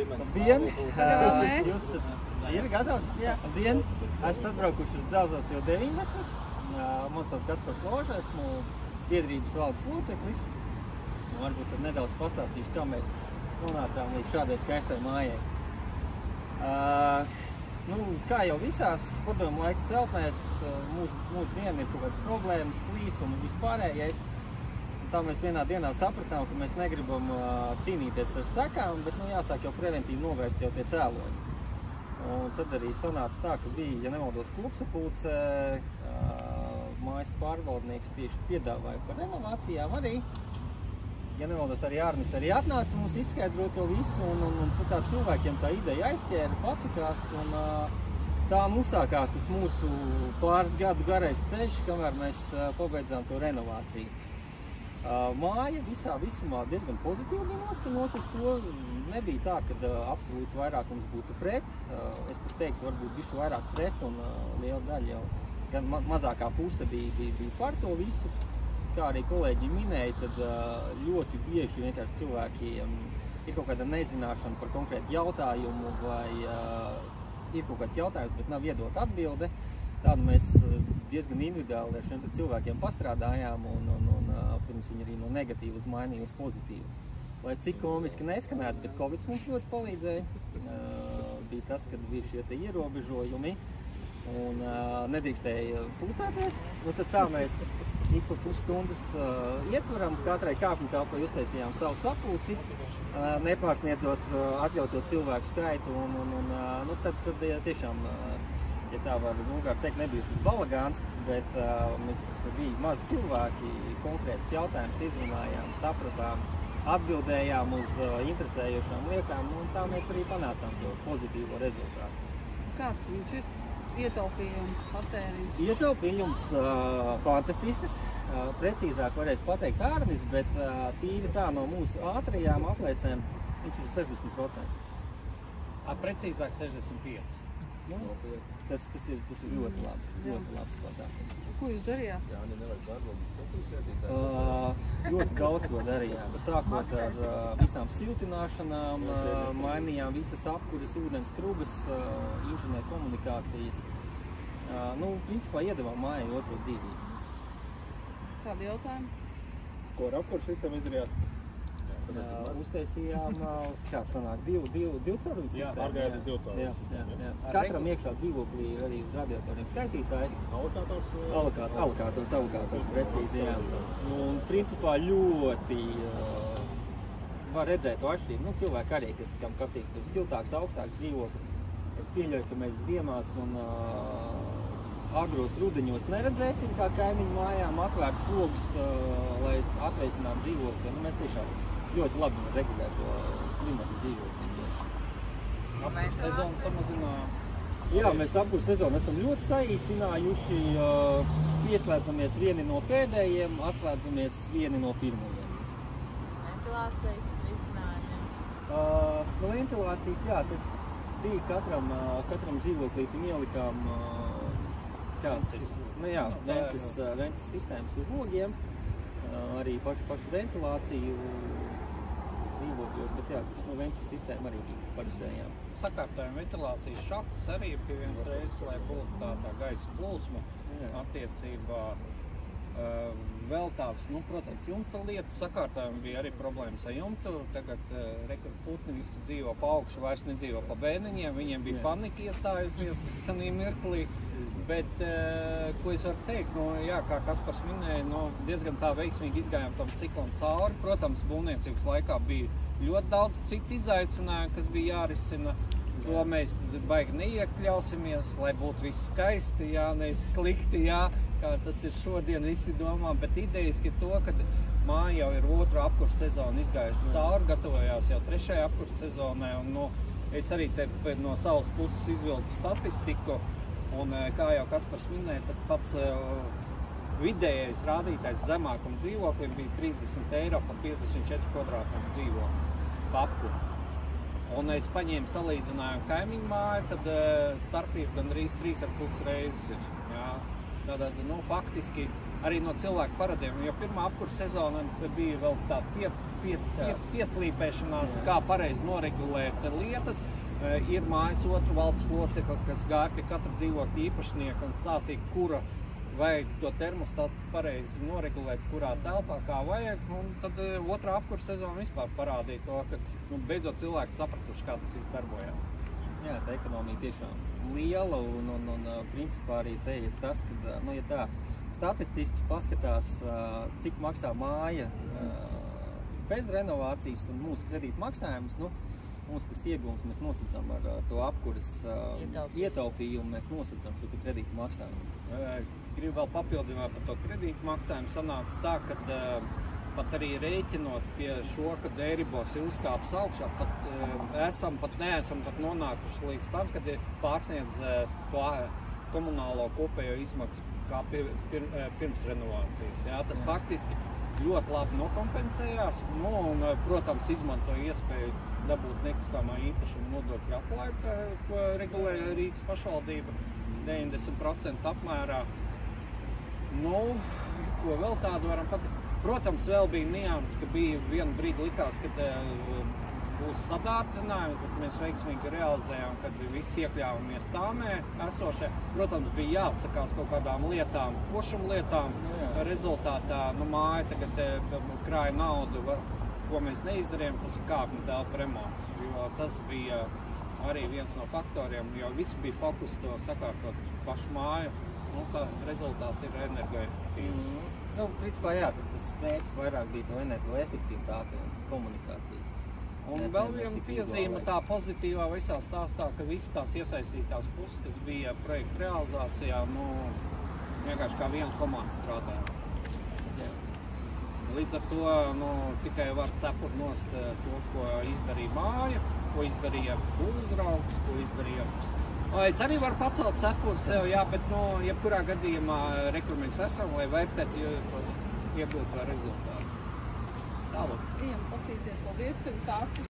Labdien! Jūs ir gatavs? Jā. Labdien! Esat atbraukuši uz Dzelzos jau 90. Man sauc Kaspars Loža, esmu biedrības valdes loceklis. Varbūt tad nedaudz pastāstīšu, kā mēs nonācām līdz šādai skaistai mājai. Kā jau visās padomu laika celtnēs, mūsu diena ir kaut kādas problēmas, plīsumi un vispārējais. Tā mēs vienā dienā sapratām, ka mēs negribam cīnīties ar sekām, bet jāsāk jau preventīvi novērst jau tie cēloņi. Un tad arī sanāca tā, ka bija, ja nemaldos, klubsapulce, mājas pārvaldnieks tieši piedāvāja par renovācijām arī. Ja nemaldos, arī Ārnis arī atnāca mums izskaidrot to visu, un tā cilvēkiem tā ideja aizķēra, patikās, un tā uzsākās tas mūsu pāris gadu garais ceļš, kamēr mēs pabeidzām to renovāciju. Māja visumā diezgan pozitīvi bija noskaņota uz to. Nebija tā, ka absolūts vairākums būtu pret. Es pat teiktu, varbūt bišķi vairāk pret, un liela daļa jau, gan mazākā puse bija par to visu. Kā arī kolēģi minēja, tad ļoti bieži vienkārši cilvēkiem ir kaut kāda nezināšana par konkrētu jautājumu, vai ir kaut kāds jautājums, bet nav iedot atbilde. Tādu mēs diezgan individuāli ar šiem cilvēkiem pastrādājām, un protams, viņi arī no negatīva uz mainīja uz pozitīvu. Lai cik komiski neskanētu, bet Covid mums ļoti palīdzēja. Bija tas, kad bija šie ierobežojumi un nedrīkstēja pulcēties. Tad tā mēs ik pa pusstundas ietvaram, katrai kāpņu telpai uztaisījām savu sapulci, nepārsniedzot atļauto cilvēku skaitu. Tad tiešām, ja tā var teikt, nebija tas balagāns, bet mēs bija maz cilvēki, konkrētus jautājumus izrunājām, sapratām, atbildējām uz interesējošām lietām, un tā mēs arī panācām to pozitīvo rezultātu. Kāds viņš ir? Ietaupījums, patēriņš? Ietaupījums fantastisks. Precīzāk varēs pateikt Ārnis, bet tīri tā no mūsu ātrajām aplēsēm viņš ir 60%. Precīzāk 65%. Tas ir ļoti labs pasākums. Ko jūs darījāt? Ļoti daudz ko darījām. Sākot ar visām siltināšanām, mainījām visas apkuras, ūdens trubas, inženieru komunikācijas. Principā iedavām mājai otro dzīvību. Kādi jautājumi? Ko ar apkuras sistēmu izdarījāt? Uztaisījām, kā sanāk, divcaurumu sistēmu. Jā, ārgājātas divcaurumu sistēmu. Katram iekšā dzīvoklī ir arī uz radiatoriem skaitītājs. Alokātors? Alokātors, precīzi, jā. Un principā ļoti var redzēt to atšķirību. Cilvēki arī, kam patīk siltāks, augstāks dzīvoklis. Es pieļauju, ka mēs ziemās un agros rudeņos neredzēsim, kā kaimiņu mājām atvērts logus, lai atveicinātu dzīvokli. Mēs tiešām ļoti labi regulēt to klimatu dzīvokli. Sezonu samazinā? Jā, mēs apkuru sezonu esam ļoti saīsinājuši, pieslēdzamies vieni no pēdējiem, atslēdzamies vieni no pirmajiem. Ventilācijas risinājums? No ventilācijas, jā, tas bija katram dzīvoklītim ielikām vences sistēmas uz logiem, arī pašu ventilāciju dzīvokļos, bet jā, tas no vences sistēma arī bija paredzējām. Sakārtojam ventilācijas šaktas arī pie vienas reizes, lai būtu tā gaisa plūsma attiecībā. Vēl tāds, protams, jumta lietas sakārtojumi bija arī problēmas ar jumtu. Tagad putni visi dzīvo pa augšu, vairs nedzīvo pa bēniņiem. Viņiem bija panika iestājusies tanī mirklī. Bet, ko es varu teikt, kā Kaspars minēja, diezgan tā veiksmīgi izgājām tam ciklonu cauri. Protams, būvniecības laikā bija ļoti daudz citu izaicinājumu, kas bija jārisina. To mēs baigi neiekļausimies, lai būtu viss skaisti, nevis slikti, kā tas ir šodien visi domā. Bet idejiski to, ka māja jau ir otru apkursu sezonu izgājusi cauri, gatavojās jau trešajai apkursu sezonai. Es arī te no savas puses izvilku statistiku. Un, kā jau Kaspars minēja, tad pats vidējais rādītājs zemākuma dzīvoklim bija 30 eiro par 54 kvadrātmetru dzīvokli apkuru. Un es paņēmu salīdzinājumu kaimiņu māju, tad starpība gandrīz 3,5 reizes ir. Tātad, faktiski arī no cilvēku paradiem, jo pirmā apkurss sezona bija vēl tā pieslīpēšanās, kā pareizi noregulēt lietas. Ir mājas otru valdes locekli, kas gāja pie katra dzīvokļa īpašnieka un stāstīja, kura vajag to termostatu pareizi noregulēt, kurā telpā, kā vajag. Un tad otrā apkurss sezona vispār parādīja to, ka beidzot cilvēki sapratuši, kā tas viss darbojās. Jā, tā ekonomija tiešām liela un principā arī te ir tas, ka, ja tā statistiski paskatās, cik maksā māja bez renovācijas un mūsu kredīta maksājumus, mums tas iegūms mēs nosacām ar to apkuras ietaupījumu, mēs nosacām šo kredīta maksājumu. Gribu vēl papildināt par to kredīta maksājumu. Sanāca tā, ka pat arī rēķinot pie šo, kad Eiribors ir uzkāpis augšā, neesam nonākuši līdz tam, kad pārsniedz to komunālo kopējo izmaksu kā pirms renovācijas. Jā, tad faktiski ļoti labi nokompensējās, un, protams, izmantoja iespēju dabūt nekustamā īpašuma nodokļu atlaidu, ko regulē Rīgas pašvaldība 90% apmērā. Ko vēl tādu varam pateikt? Protams, vēl bija nianses, ka bija vienu brīdi likās, kad būs sadārdzinājumi, kad mēs veiksmīgi realizējām, kad viss iekļāvamies tāmē esošie. Protams, bija jāatsakās kaut kādām lietām, košumlietām. Rezultātā māja tagad krāja naudu, ko mēs neizdarījām, tas ir kāpņu telpa remonts. Jo tas bija arī viens no faktoriem, jo visi bija fokus to sakārtot pašu māju. Tā rezultāts ir energoefektīvs. Principā jā, tas mērķis vairāk bija to energoefektivitāti un komunikācijas. Un vēl viena piezīme tā pozitīvā visā stāstā, ka visas tās iesaistītās puses, kas bija projekta realizācijā, vienkārši kā viena komanda strādāja. Līdz ar to tikai var cepurt nost to, ko izdarīja māja, ko izdarīja uzraugs, ko izdarīja. Es arī varu pacelt cepuri sev, jā, bet jebkurā gadījumā mēs esam, lai vērtētu iegūto rezultātu. Tālāk. Ejam pastīties, paldies, tev sāstu.